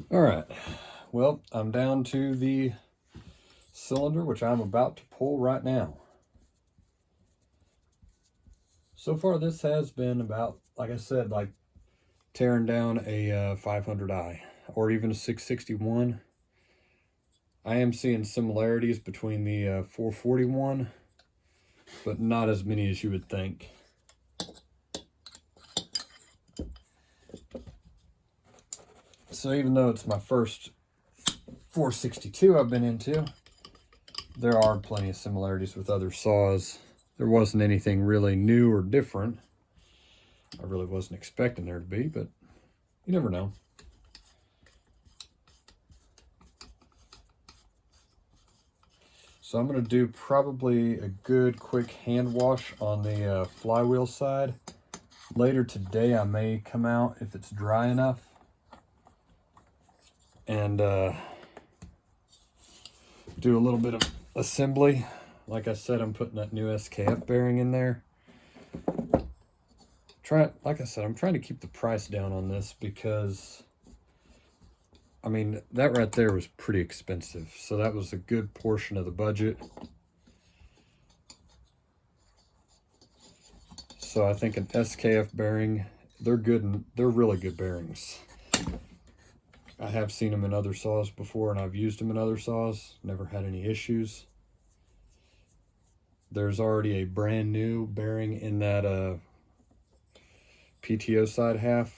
All right, well, I'm down to the cylinder, which I'm about to pull right now. So far, this has been about, like I said, like tearing down a 500i or even a 661. I am seeing similarities between the 441, but not as many as you would think. So even though it's my first 462 I've been into, there are plenty of similarities with other saws. There wasn't anything really new or different. I really wasn't expecting there to be, but you never know. So I'm going to do probably a good quick hand wash on the flywheel side. Later today I may come out, if it's dry enough, and do a little bit of assembly. Like I said, I'm putting that new SKF bearing in there. Like I said, I'm trying to keep the price down on this because, I mean, that right there was pretty expensive. So that was a good portion of the budget. So I think an SKF bearing, they're good, and they're really good bearings. I have seen them in other saws before, and I've used them in other saws. Never had any issues. There's already a brand new bearing in that PTO side half.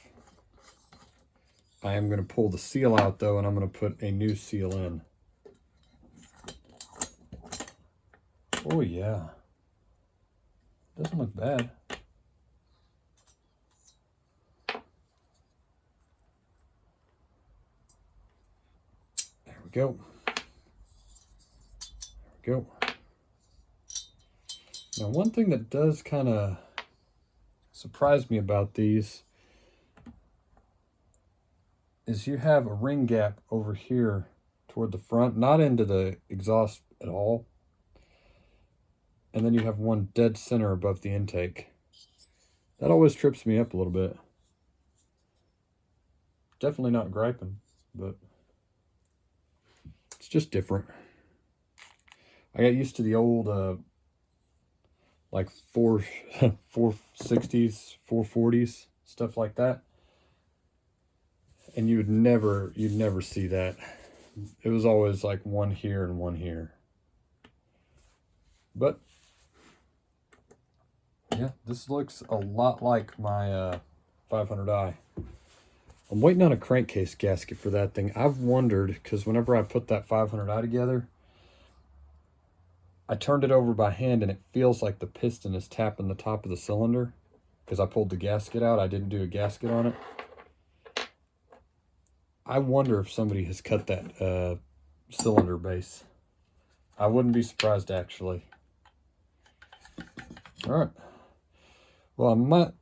I am going to pull the seal out though, and I'm going to put a new seal in. Oh yeah, doesn't look bad. There we go. There we go. Now, one thing that does kind of surprise me about these is you have a ring gap over here toward the front, not into the exhaust at all. And then you have one dead center above the intake. That always trips me up a little bit. Definitely not griping, but it's just different. I got used to the old like 460s, 440s, stuff like that. And you'd never see that. It was always like one here and one here. But yeah, this looks a lot like my 500i. I'm waiting on a crankcase gasket for that thing. I've wondered, because whenever I put that 500i together, I turned it over by hand and it feels like the piston is tapping the top of the cylinder because I pulled the gasket out. I didn't do a gasket on it. I wonder if somebody has cut that cylinder base. I wouldn't be surprised, actually. All right. Well,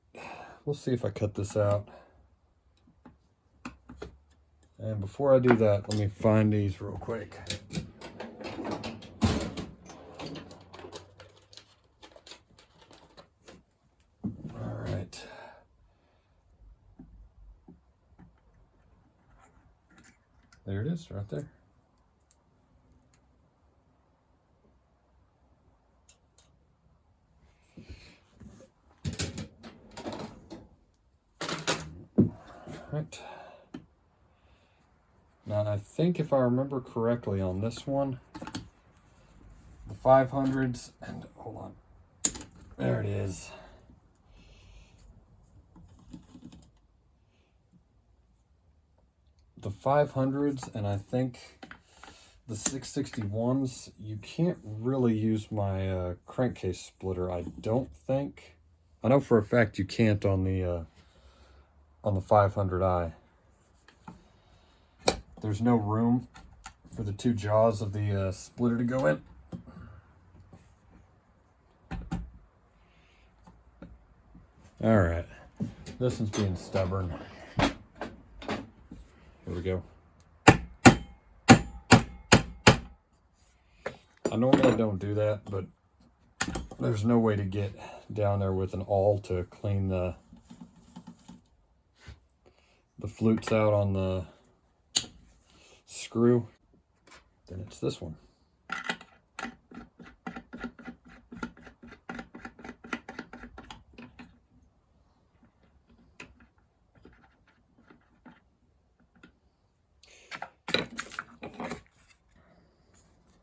we'll see if I cut this out. And before I do that, let me find these real quick. All right. There it is, right there. Right. Now, I think if I remember correctly on this one, the 500s, and hold on, there it is. The 500s, and I think the 661s, you can't really use my crankcase splitter, I don't think. I know for a fact you can't on the 500i. There's no room for the two jaws of the splitter to go in. All right, this one's being stubborn. Here we go. I normally don't do that, but there's no way to get down there with an awl to clean the flutes out on the screw, then it's this one.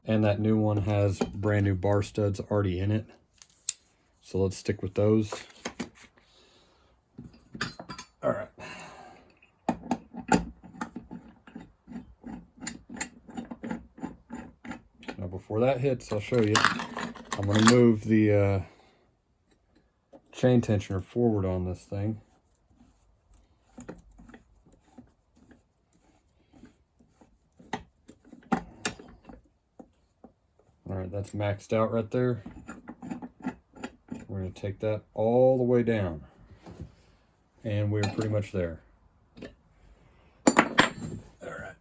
And that new one has brand new bar studs already in it. So let's stick with those. All right. Now before that hits, I'll show you. I'm going to move the chain tensioner forward on this thing. All right, that's maxed out right there. We're going to take that all the way down. And we're pretty much there. All right.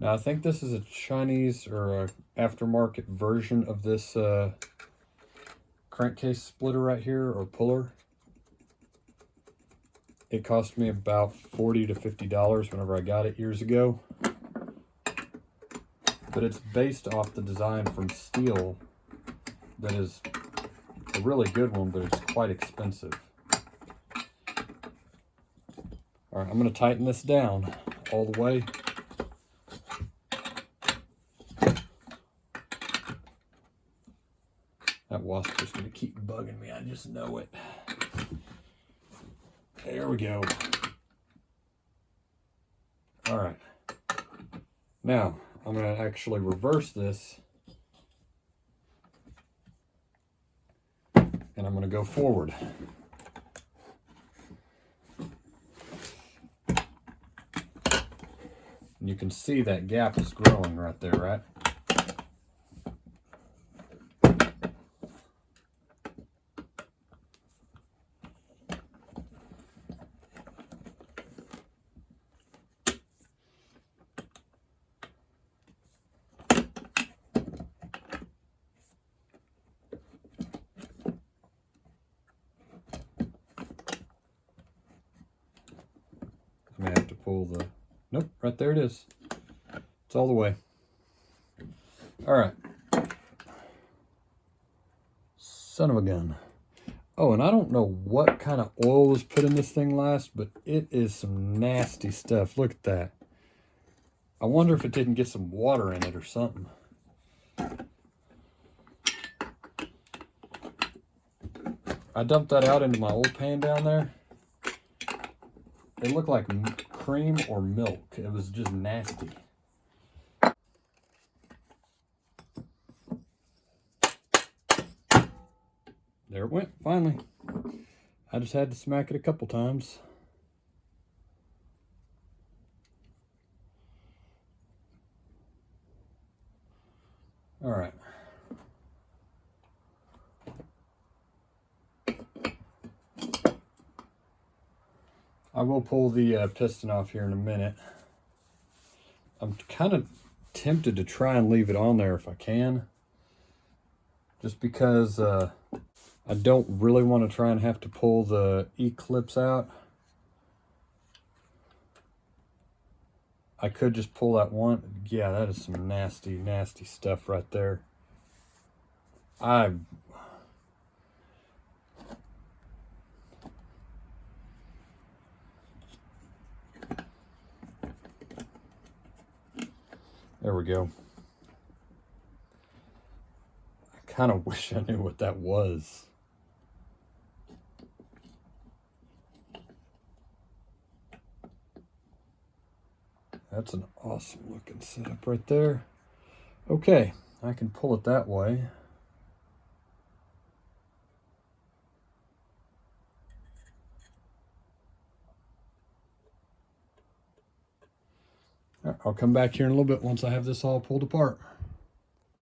Now I think this is a Chinese or a aftermarket version of this crankcase splitter right here, or puller. It cost me about $40 to $50 whenever I got it years ago. But it's based off the design from STIHL that is a really good one, but it's quite expensive. All right, I'm going to tighten this down all the way. That wasp is going to keep bugging me, I just know it. There we go. All right. Now, I'm going to actually reverse this. And I'm going to go forward. And you can see that gap is growing right there, right? I may have to pull the, nope, right there it is. It's all the way. All right. Son of a gun. Oh, and I don't know what kind of oil was put in this thing last, but it is some nasty stuff. Look at that. I wonder if it didn't get some water in it or something. I dumped that out into my old pan down there. It looked like cream or milk. It was just nasty. There it went, finally. I just had to smack it a couple times. All right. I will pull the piston off here in a minute. I'm kind of tempted to try and leave it on there if I can. Just because I don't really want to try and have to pull the E-clips out. I could just pull that one. Yeah, that is some nasty, nasty stuff right there. There we go. I kind of wish I knew what that was. That's an awesome looking setup right there. Okay, I can pull it that way. I'll come back here in a little bit once I have this all pulled apart.